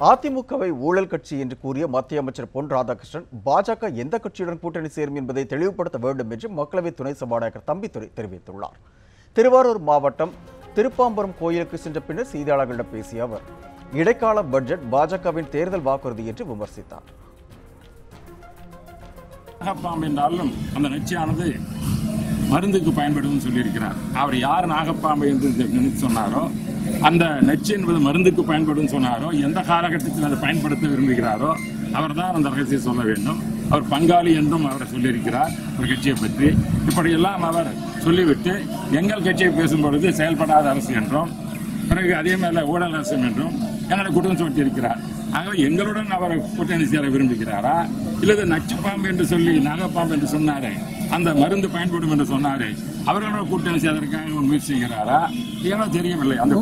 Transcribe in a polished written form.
அதிமுகவை ஊழல் கட்சி என்று கூறிய மத்திய அமைச்சர் பொன் ராதாகிருஷ்ணன் பாஜக எந்த கட்சியுடன் கூட்டணி சேரும் என்பதை தெளிவுபடுத்த வேண்டும் என்று மக்களவை துணை சபாநாயகர் தம்பிதுரை தெரிவித்துள்ளார். திருவாரூர் மாவட்டம் திருப்பாம்பரம் கோயிலுக்கு சென்ற பின்னர் செய்தியாளர்களிடம் பேசிய அவர் இடைக்கால பட்ஜெட் பாஜகவின் தேர்தல் வாக்குறுதி என்று விமர்சித்தார். நாகப்பாம்பு என்றாலும் அந்த நச்சுயானது மருந்துக்கு பயன்படும் சொல்லியிருக்கிறார். அவர் யார் நாகப்பாம்பு என்று நினைத்து சொன்னாரோ, அந்த நச்சு என்பது மருந்துக்கு பயன்படும் சொன்னாரோ, எந்த காலகட்டத்தில் அதை பயன்படுத்த விரும்புகிறாரோ அவர் தான் அந்த ரகசியம் சொல்ல வேண்டும். அவர் பங்காளி என்றும் அவர் சொல்லியிருக்கிறார் ஒரு கட்சியை பற்றி. இப்படியெல்லாம் அவர் சொல்லிவிட்டு எங்கள் கட்சியை பேசும்பொழுது செயல்படாத அரசு என்றும், பிறகு அதே மேல ஊழல் அரசு என்றும் என்னோட குற்றம் சுமத்தியிருக்கிறார். ஆகவே எங்களுடன் அவர் கூட்டணி சேர விரும்புகிறாரா, இல்லது நச்சு பாம்பு என்று சொல்லி நாகப்பாம்பு என்று சொன்னாரே, அந்த மருந்து பயன்படும் என்று சொன்னாரே, அவர்களோட கூட்டணி செய்வதற்காக முயற்சி செய்கிறாரா, ஏனோ தெரியவில்லை. அந்த